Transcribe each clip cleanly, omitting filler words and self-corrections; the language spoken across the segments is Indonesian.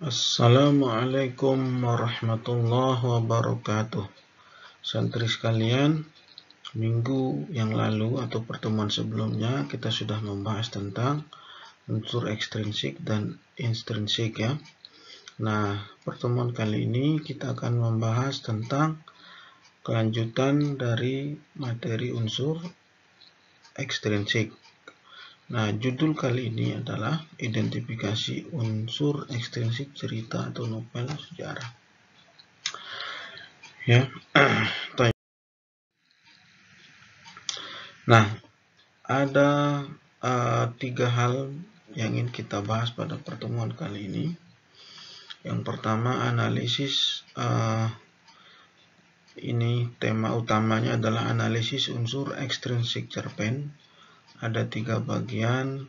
Assalamualaikum warahmatullahi wabarakatuh. Santri sekalian, minggu yang lalu atau pertemuan sebelumnya kita sudah membahas tentang unsur ekstrinsik dan intrinsik ya. Nah, pertemuan kali ini kita akan membahas tentang kelanjutan dari materi unsur ekstrinsik. Nah, judul kali ini adalah identifikasi unsur ekstrinsik cerita atau novel sejarah. Ya. Nah, ada 3 hal yang ingin kita bahas pada pertemuan kali ini. Yang pertama, analisis. Ini tema utamanya adalah analisis unsur ekstrinsik cerpen. Ada 3 bagian.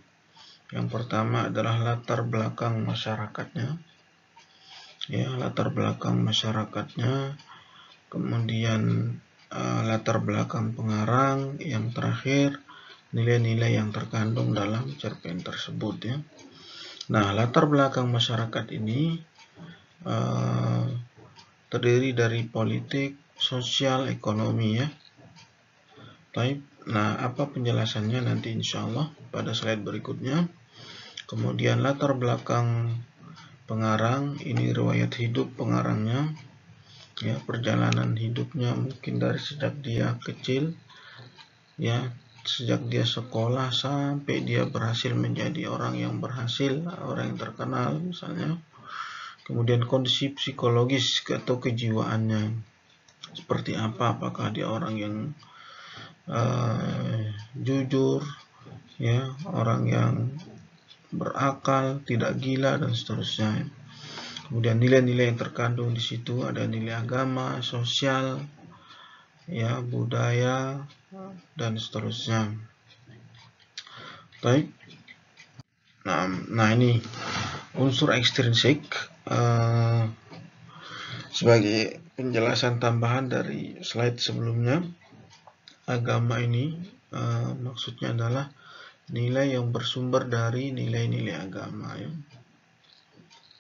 Yang pertama adalah latar belakang masyarakatnya. Ya, latar belakang masyarakatnya. Kemudian latar belakang pengarang. Yang terakhir, nilai-nilai yang terkandung dalam cerpen tersebut ya. Nah, latar belakang masyarakat ini terdiri dari politik, sosial, ekonomi ya. Baik. Nah, apa penjelasannya nanti insya Allah pada slide berikutnya. Kemudian latar belakang pengarang, ini riwayat hidup pengarangnya. Ya, perjalanan hidupnya mungkin dari sejak dia kecil ya, sejak dia sekolah sampai dia berhasil menjadi orang yang berhasil, orang yang terkenal misalnya. Kemudian kondisi psikologis atau kejiwaannya seperti apa, apakah dia orang yang jujur ya, orang yang berakal, tidak gila dan seterusnya. Kemudian nilai-nilai yang terkandung di situ ada nilai agama, sosial, ya, budaya dan seterusnya. Baik. Nah ini unsur ekstrinsik sebagai penjelasan tambahan dari slide sebelumnya. Agama ini maksudnya adalah nilai yang bersumber dari nilai-nilai agama ya.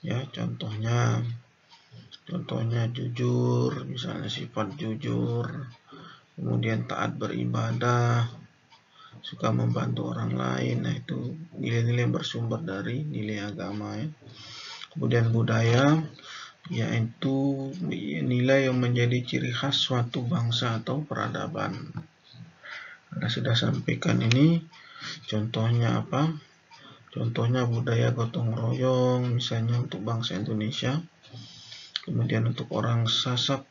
Ya, contohnya jujur, misalnya sifat jujur, kemudian taat beribadah, suka membantu orang lain. Nah, itu nilai-nilai yang bersumber dari nilai agama ya. Kemudian budaya, yaitu nilai yang menjadi ciri khas suatu bangsa atau peradaban. Anda sudah sampaikan ini. Contohnya apa? Contohnya budaya gotong royong, misalnya untuk bangsa Indonesia. Kemudian untuk orang Sasak,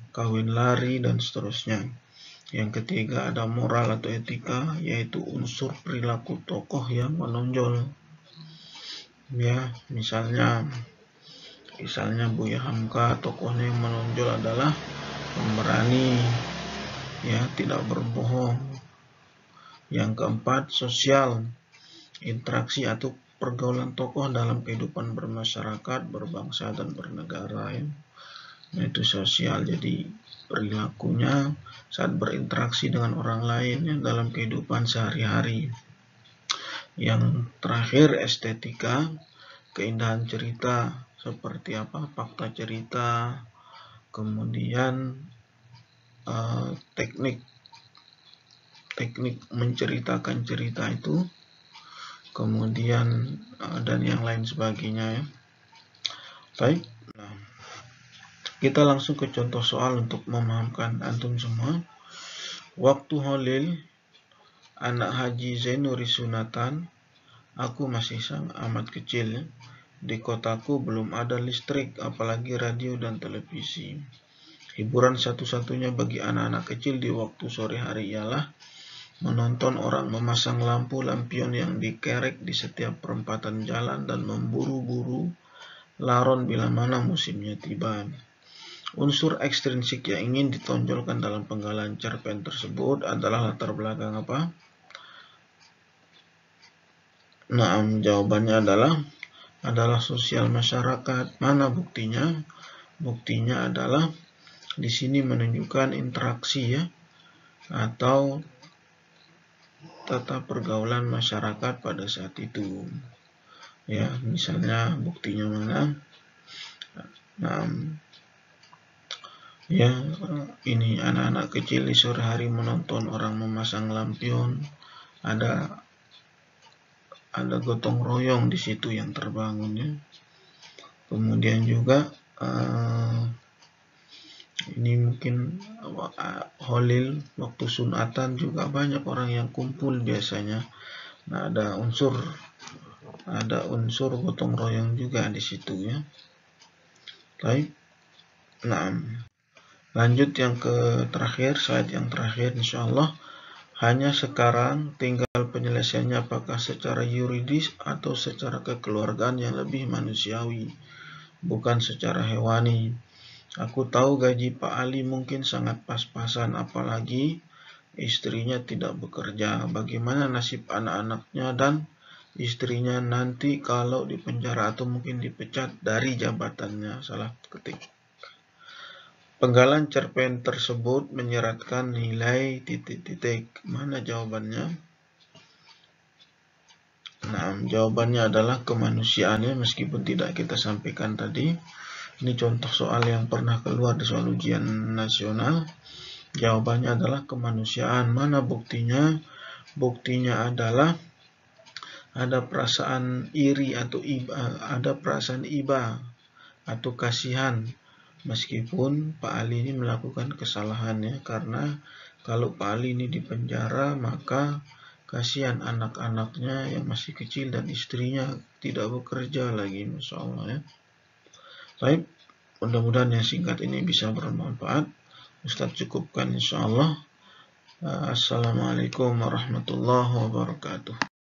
kawin lari dan seterusnya. Yang ketiga ada moral atau etika, yaitu unsur perilaku tokoh yang menonjol. Ya, misalnya Buya Hamka, tokohnya yang menonjol adalah pemberani, ya, tidak berbohong. Yang keempat, sosial, interaksi atau pergaulan tokoh dalam kehidupan bermasyarakat, berbangsa dan bernegara ya. Nah, itu sosial, jadi perilakunya saat berinteraksi dengan orang lain ya, dalam kehidupan sehari-hari. Yang terakhir estetika, keindahan cerita seperti apa, fakta cerita, kemudian teknik menceritakan cerita itu, kemudian dan yang lain sebagainya ya. Baik. Nah, kita langsung ke contoh soal untuk memahamkan antum semua. Waktu Holil anak Haji Zainuri sunatan, aku masih amat kecil ya. Di kotaku belum ada listrik, apalagi radio dan televisi. Hiburan satu-satunya bagi anak-anak kecil di waktu sore hari ialah menonton orang memasang lampu-lampion yang dikerek di setiap perempatan jalan dan memburu-buru laron bila mana musimnya tiba. Unsur ekstrinsik yang ingin ditonjolkan dalam penggalan cerpen tersebut adalah latar belakang apa? Nah, jawabannya adalah sosial masyarakat. Mana buktinya? Buktinya adalah di sini menunjukkan interaksi ya, atau tata pergaulan masyarakat pada saat itu. Ya, misalnya buktinya mana? Nah, ya, ini anak-anak kecil di sore hari menonton orang memasang lampion. Ada gotong royong di situ yang terbangun ya. Kemudian juga ini mungkin holil waktu sunatan juga banyak orang yang kumpul biasanya. Nah, ada unsur gotong royong juga di situ ya. Baik. Nah, lanjut yang terakhir, slide yang terakhir insyaallah. Hanya sekarang tinggal penyelesaiannya apakah secara yuridis atau secara kekeluargaan yang lebih manusiawi, bukan secara hewani. Aku tahu gaji Pak Ali mungkin sangat pas-pasan, apalagi istrinya tidak bekerja. Bagaimana nasib anak-anaknya dan istrinya nanti kalau dipenjara atau mungkin dipecat dari jabatannya? Salah ketik. Penggalan cerpen tersebut menyeratkan nilai titik-titik. Mana jawabannya? Nah, jawabannya adalah kemanusiaannya meskipun tidak kita sampaikan tadi. Ini contoh soal yang pernah keluar di soal ujian nasional. Jawabannya adalah kemanusiaan. Mana buktinya? Buktinya adalah ada perasaan iri atau iba atau kasihan. Meskipun Pak Ali ini melakukan kesalahannya, karena kalau Pak Ali ini dipenjara maka kasihan anak-anaknya yang masih kecil dan istrinya tidak bekerja lagi, Masya Allah ya. Baik, mudah-mudahan yang singkat ini bisa bermanfaat. Ustadz cukupkan insya Allah. Assalamualaikum warahmatullahi wabarakatuh.